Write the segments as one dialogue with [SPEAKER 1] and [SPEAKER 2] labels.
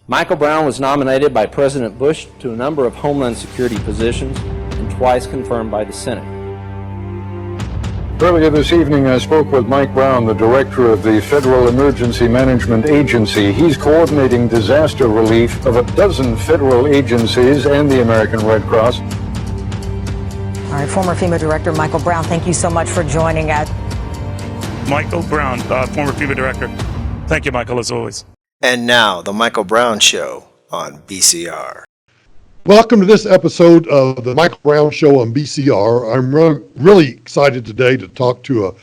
[SPEAKER 1] Michael Brown was nominated by President Bush to a number of Homeland Security positions and twice confirmed by the Senate.
[SPEAKER 2] Earlier this evening, I spoke with Mike Brown, the director of the Federal Emergency Management Agency. He's coordinating disaster relief of a dozen federal agencies and the American Red Cross.
[SPEAKER 3] All right, former FEMA Director Michael Brown, thank you so much for joining us.
[SPEAKER 4] Michael Brown, former FEMA Director. Thank you, Michael, as always.
[SPEAKER 5] And now, The Michael Brown Show on BCR.
[SPEAKER 6] Welcome to this episode of The Michael Brown Show on BCR. I'm really excited today to talk to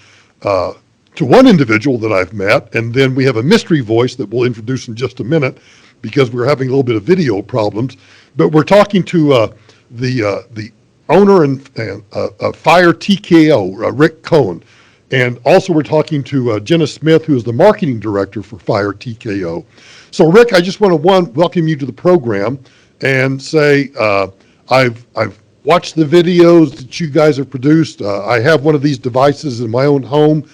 [SPEAKER 6] one individual that I've met, and then we have a mystery voice that we'll introduce in just a minute because we're having a little bit of video problems. But we're talking to the owner and FireTKO, Rick Cohen. And also we're talking to Jenna Smith, who is the marketing director for FireTKO. So Rick, I just want to welcome you to the program and say I've watched the videos that you guys have produced. I have one of these devices in my own home.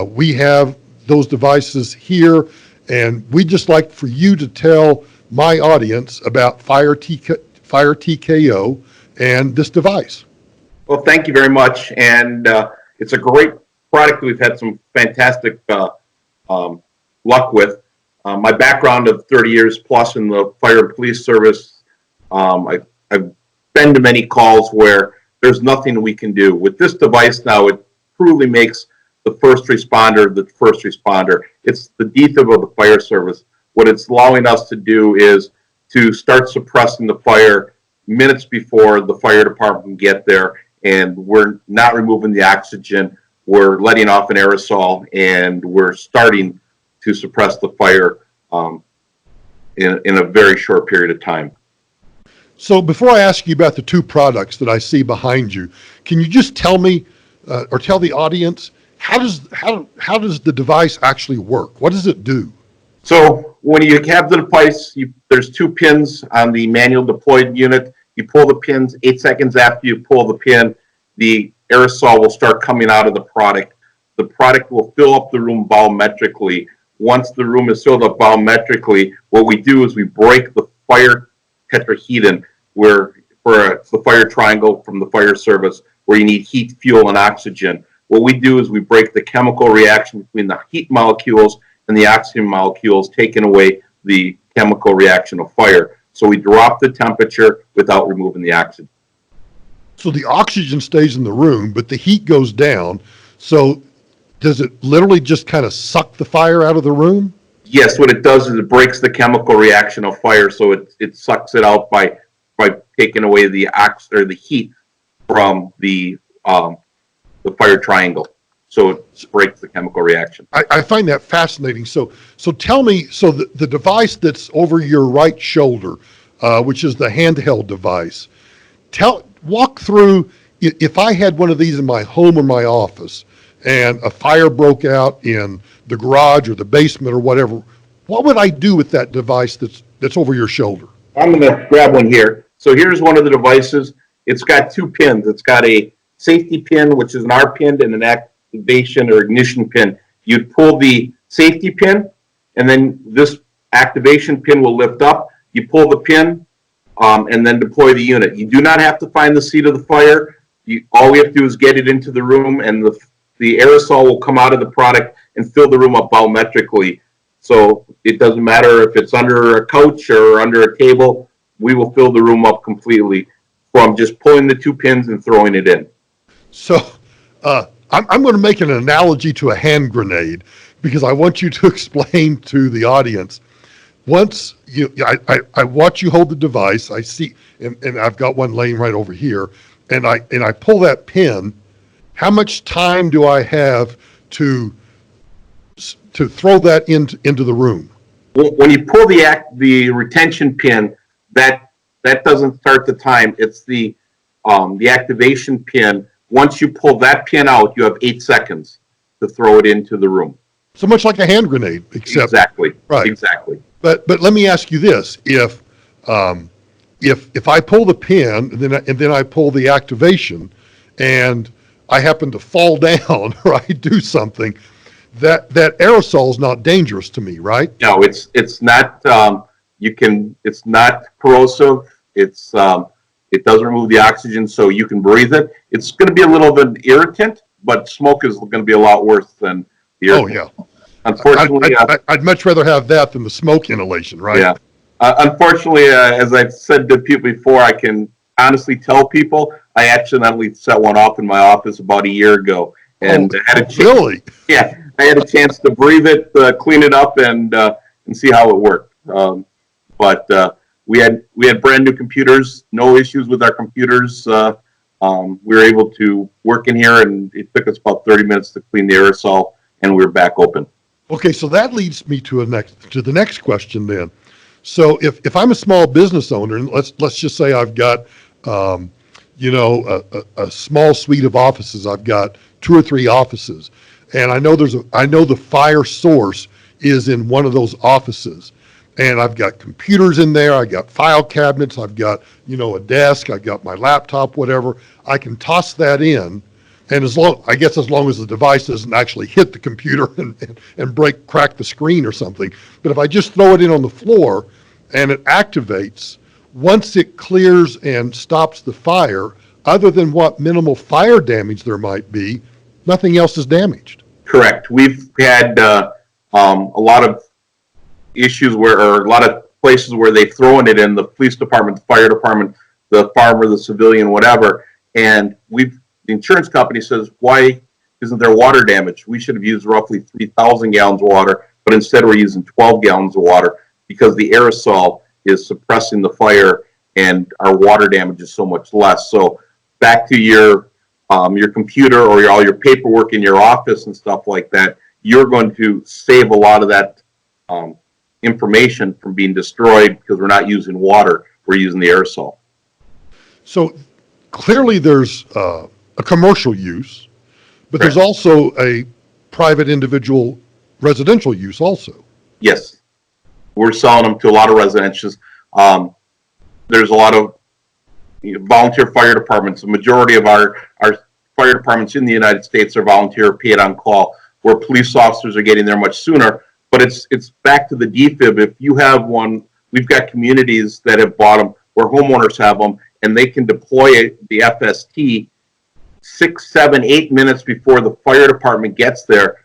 [SPEAKER 6] We have those devices here, and we'd just like for you to tell my audience about FireTKO and this device.
[SPEAKER 7] Well, thank you very much, and it's a great product. We've had some fantastic luck with. My background of 30 years plus in the fire and police service, I've been to many calls where there's nothing we can do. With this device now, it truly makes the first responder the first responder. It's the DFib of the fire service. What it's allowing us to do is to start suppressing the fire minutes before the fire department can get there, and we're not removing the oxygen. We're letting off an aerosol, and we're starting to suppress the fire in a very short period of time.
[SPEAKER 6] So before I ask you about the two products that I see behind you, can you just tell me or tell the audience how does the device actually work? What does it do?
[SPEAKER 7] So when you have the device, there's two pins on the manual deployed unit. You pull the pins. 8 seconds after you pull the pin, the aerosol will start coming out of the product. The product will fill up the room volumetrically. Once the room is filled up volumetrically, what we do is we break the fire tetrahedron, where it's the fire triangle from the fire service, where you need heat, fuel, and oxygen. What we do is we break the chemical reaction between the heat molecules and the oxygen molecules, taking away the chemical reaction of fire. So we drop the temperature without removing the oxygen.
[SPEAKER 6] So the oxygen stays in the room, but the heat goes down. So does it literally just kind of suck the fire out of the room?
[SPEAKER 7] Yes, what it does is it breaks the chemical reaction of fire, so it sucks it out by taking away the heat from the fire triangle. So it breaks the chemical reaction.
[SPEAKER 6] I find that fascinating. So tell me, the device that's over your right shoulder, which is the handheld device, walk through, if I had one of these in my home or my office and a fire broke out in the garage or the basement or whatever, what would I do with that device that's over your shoulder?
[SPEAKER 7] I'm going to grab one here. So here's one of the devices. It's got two pins. It's got a safety pin, which is an R pin, and an activation or ignition pin. You'd pull the safety pin, and then this activation pin will lift up. You pull the pin, and then deploy the unit. You do not have to find the seat of the fire. All we have to do is get it into the room, and the aerosol will come out of the product and fill the room up volumetrically. So it doesn't matter if it's under a couch or under a table, we will fill the room up completely from just pulling the two pins and throwing it in. So
[SPEAKER 6] I'm going to make an analogy to a hand grenade because I want you to explain to the audience. Once I watch you hold the device, I see, and I've got one laying right over here, and I pull that pin. How much time do I have to throw that into the room?
[SPEAKER 7] When you pull the retention pin, that doesn't start the time. It's the activation pin. Once you pull that pin out, you have 8 seconds to throw it into the room.
[SPEAKER 6] So much like a hand grenade, except
[SPEAKER 7] exactly.
[SPEAKER 6] Right.
[SPEAKER 7] Exactly.
[SPEAKER 6] But let me ask you this: if I pull the pin and then I pull the activation, and I happen to fall down or I do something, that aerosol is not dangerous to me, right?
[SPEAKER 7] No, it's not. It's not corrosive. It doesn't remove the oxygen, so you can breathe it. It's going to be a little bit irritant, but smoke is going to be a lot worse than the irritant.
[SPEAKER 6] Oh, yeah.
[SPEAKER 7] Unfortunately,
[SPEAKER 6] I'd much rather have that than the smoke inhalation, right?
[SPEAKER 7] Yeah. Unfortunately, as I've said to people before, I can honestly tell people I accidentally set one off in my office about a year ago, and I had a chance,
[SPEAKER 6] really?
[SPEAKER 7] Yeah, I had a chance to breathe it, clean it up, and see how it worked. But we had brand new computers, no issues with our computers. We were able to work in here, and it took us about 30 minutes to clean the aerosol, and we were back open.
[SPEAKER 6] Okay, so that leads me to the next question then. So if I'm a small business owner, and let's just say I've got a small suite of offices, I've got 2 or 3 offices, and I know the fire source is in one of those offices, and I've got computers in there, I've got file cabinets, I've got a desk, I've got my laptop, whatever. I can toss that in. And as long as the device doesn't actually hit the computer and crack the screen or something. But if I just throw it in on the floor and it activates, once it clears and stops the fire, other than what minimal fire damage there might be, nothing else is damaged.
[SPEAKER 7] Correct. We've had a lot of issues or a lot of places where they've thrown it in, the police department, the fire department, the farmer, the civilian, whatever, and the insurance company says, why isn't there water damage? We should have used roughly 3,000 gallons of water, but instead we're using 12 gallons of water because the aerosol is suppressing the fire and our water damage is so much less. So back to your computer or all your paperwork in your office and stuff like that, you're going to save a lot of that information from being destroyed because we're not using water, we're using the aerosol.
[SPEAKER 6] So clearly there's a commercial use, but
[SPEAKER 7] Correct.
[SPEAKER 6] There's also a private individual residential use also.
[SPEAKER 7] Yes. We're selling them to a lot of residentials. There's a lot of volunteer fire departments. The majority of our fire departments in the United States are volunteer paid on call, where police officers are getting there much sooner. But it's back to the DFib. If you have one, we've got communities that have bought them where homeowners have them, and they can deploy the FST 6, 7, 8 minutes before the fire department gets there.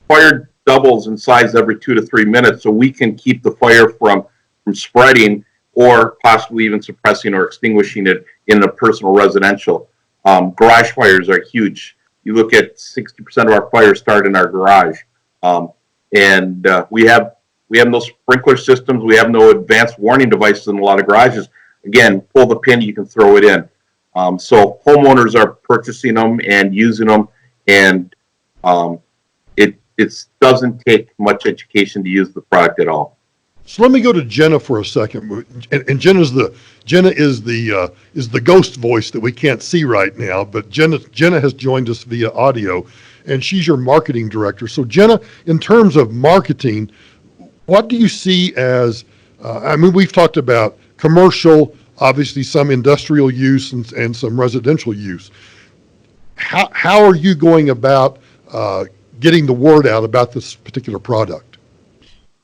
[SPEAKER 7] Fire doubles in size every 2 to 3 minutes, so we can keep the fire from spreading or possibly even suppressing or extinguishing it in a personal residential. Garage fires are huge. You look at 60% of our fires start in our garage. And we have no sprinkler systems. We have no advanced warning devices in a lot of garages. Again, pull the pin, you can throw it in. So homeowners are purchasing them and using them, and it doesn't take much education to use the product at all.
[SPEAKER 6] So let me go to Jenna for a second. And Jenna is the ghost voice that we can't see right now, but Jenna has joined us via audio, and she's your marketing director. So Jenna, in terms of marketing, what do you see as, we've talked about commercial, obviously some industrial use and some residential use. How are you going about getting the word out about this particular product?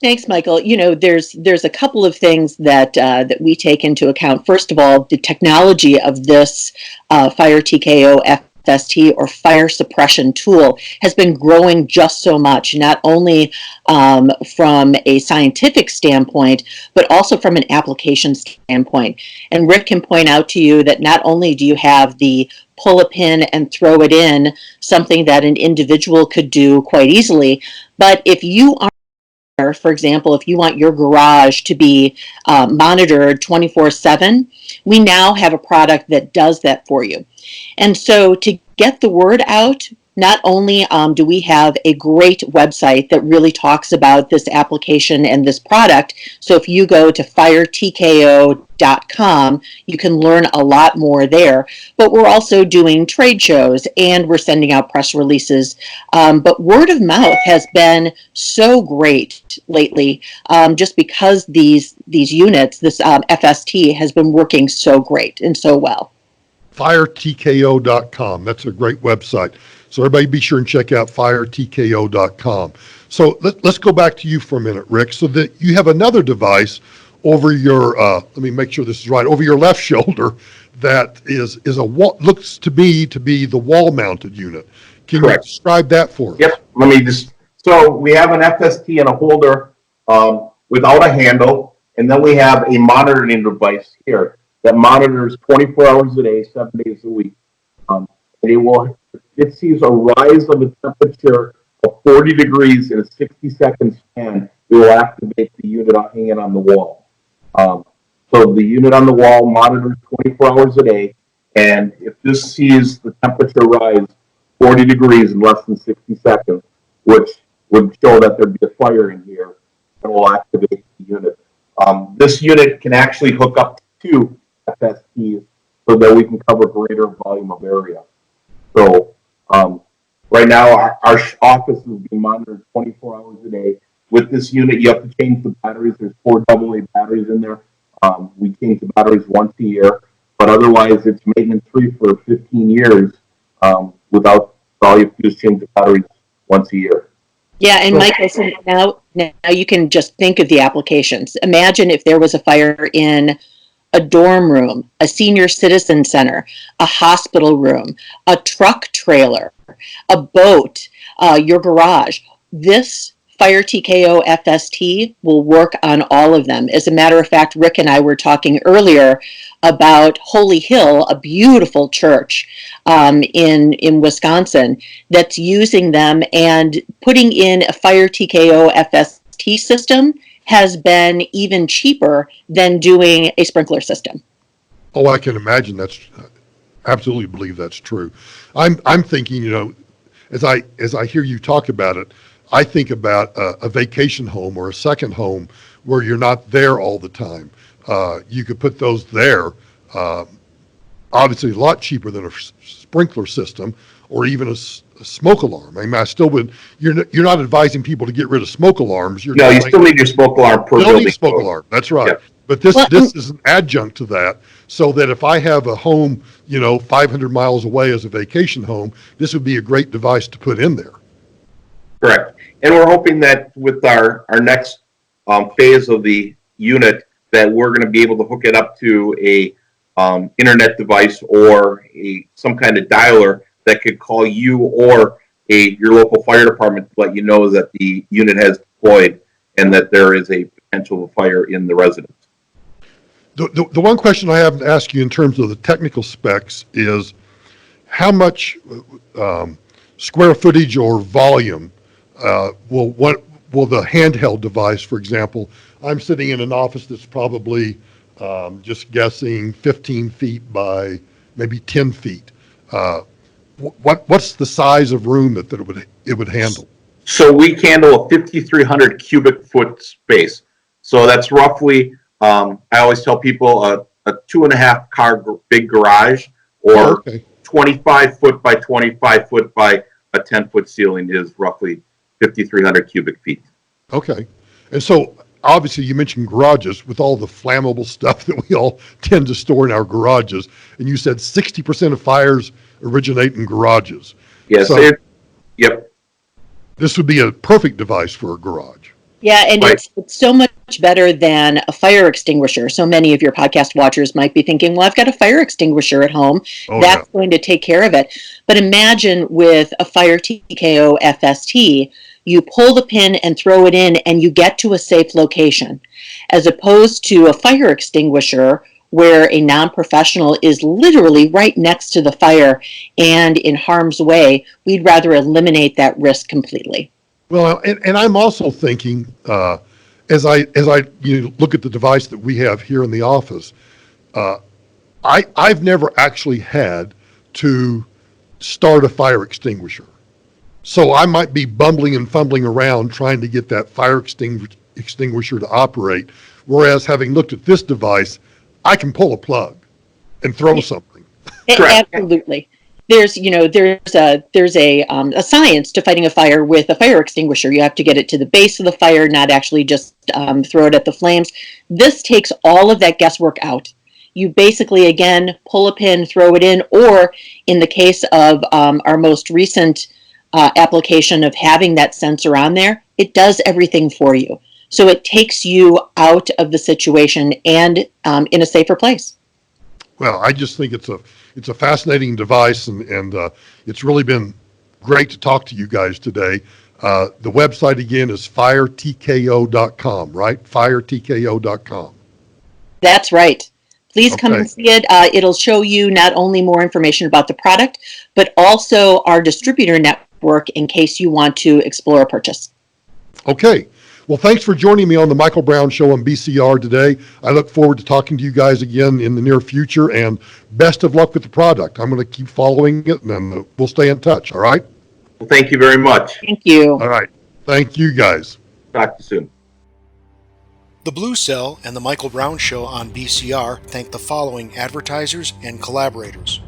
[SPEAKER 8] Thanks, Michael. There's a couple of things that we take into account. First of all, the technology of this FireTKO FST or fire suppression tool has been growing just so much, not only from a scientific standpoint, but also from an application standpoint. And Rick can point out to you that not only do you have the pull a pin and throw it in, something that an individual could do quite easily, but if you are, for example, if you want your garage to be monitored 24/7, we now have a product that does that for you. And so to get the word out, not only do we have a great website that really talks about this application and this product, so if you go to FireTKO.com, you can learn a lot more there, but we're also doing trade shows and we're sending out press releases. But word of mouth has been so great lately, just because these units, this FST has been working so great and so well.
[SPEAKER 6] FireTKO.com. That's a great website. So everybody be sure and check out FireTKO.com. So let's go back to you for a minute, Rick. So that you have another device over your, let me make sure this is right, over your left shoulder that is a wall, looks to me to be the wall-mounted unit. Can
[SPEAKER 7] Correct.
[SPEAKER 6] you describe that for us?
[SPEAKER 7] Yep. Let me just. So we have an FST and a holder without a handle, and then we have a monitoring device here that monitors 24 hours a day, 7 days a week. It sees a rise of the temperature of 40 degrees in a 60-second span. It will activate the unit hanging on the wall. So the unit on the wall monitors 24 hours a day, and if this sees the temperature rise 40 degrees in less than 60 seconds, which would show that there'd be a fire in here, it will activate the unit. This unit can actually hook up to 2 FSTs so that we can cover greater volume of area. So right now, our office is being monitored 24 hours a day. With this unit, you have to change the batteries. There's 4 AA batteries in there. We change the batteries once a year, but otherwise it's maintenance free for 15 years without all you have to do is change the batteries once a year.
[SPEAKER 8] Yeah, and Michael, so now you can just think of the applications. Imagine if there was a fire in a dorm room, a senior citizen center, a hospital room, a truck trailer, a boat, your garage. This FireTKO FST will work on all of them. As a matter of fact, Rick and I were talking earlier about Holy Hill, a beautiful church in Wisconsin that's using them, and putting in a FireTKO FST system has been even cheaper than doing a sprinkler system.
[SPEAKER 6] Oh, I can imagine absolutely believe that's true. I'm thinking, as I hear you talk about it, I think about a vacation home or a second home where you're not there all the time. You could put those there, obviously a lot cheaper than a sprinkler system or even a smoke alarm. I mean, I still would. You're not advising people to get rid of smoke alarms.
[SPEAKER 7] No, you still need your smoke alarm per building.
[SPEAKER 6] Need a smoke alarm. That's right.
[SPEAKER 7] Yep.
[SPEAKER 6] But this is an adjunct to that, so that if I have a home, 500 miles away as a vacation home, this would be a great device to put in there.
[SPEAKER 7] Correct. And we're hoping that with our next phase of the unit, that we're going to be able to hook it up to a internet device or some kind of dialer that could call you or your local fire department to let you know that the unit has deployed and that there is a potential fire in the residence.
[SPEAKER 6] The one question I have to ask you in terms of the technical specs is how much square footage or volume will the handheld device, for example, I'm sitting in an office that's probably, just guessing, 15 feet by maybe 10 feet. What's the size of room that it would handle?
[SPEAKER 7] So we handle a 5,300 cubic foot space. So that's roughly, I always tell people, a 2.5 car big garage, or 25 foot by 25 foot by a 10-foot ceiling is roughly 5,300 cubic feet.
[SPEAKER 6] Okay. And so obviously you mentioned garages with all the flammable stuff that we all tend to store in our garages. And you said 60% of fires originate in garages.
[SPEAKER 7] Yes.
[SPEAKER 6] So
[SPEAKER 7] yep.
[SPEAKER 6] This would be a perfect device for a garage.
[SPEAKER 8] Yeah, and
[SPEAKER 7] Right.
[SPEAKER 8] it's so much better than a fire extinguisher. So many of your podcast watchers might be thinking, well, I've got a fire extinguisher at home. That's going to take care of it. But imagine with a FireTKO FST, you pull the pin and throw it in and you get to a safe location, as opposed to a fire extinguisher where a non-professional is literally right next to the fire and in harm's way. We'd rather eliminate that risk completely.
[SPEAKER 6] Well, and I'm also thinking, as I look at the device that we have here in the office, I've never actually had to start a fire extinguisher. So I might be bumbling and fumbling around trying to get that fire extinguisher to operate. Whereas having looked at this device, I can pull a plug and throw something.
[SPEAKER 8] Absolutely. There's a science to fighting a fire with a fire extinguisher. You have to get it to the base of the fire, not actually just throw it at the flames. This takes all of that guesswork out. You basically, again, pull a pin, throw it in, or in the case of our most recent application of having that sensor on there, it does everything for you. So it takes you out of the situation and in a safer place.
[SPEAKER 6] Well, I just think it's a fascinating device, and it's really been great to talk to you guys today. The website again is FireTKO.com, right? FireTKO.com.
[SPEAKER 8] That's right. Please come
[SPEAKER 6] Okay.
[SPEAKER 8] and see it. It'll show you not only more information about the product, but also our distributor network in case you want to explore a purchase.
[SPEAKER 6] Okay. Well, thanks for joining me on the Michael Brown Show on BCR today. I look forward to talking to you guys again in the near future, and best of luck with the product. I'm going to keep following it, and we'll stay in touch, all right?
[SPEAKER 7] Well, thank you very much.
[SPEAKER 8] Thank you.
[SPEAKER 6] All right. Thank you, guys.
[SPEAKER 7] Talk to you soon.
[SPEAKER 9] The Blue Cell and the Michael Brown Show on BCR thank the following advertisers and collaborators: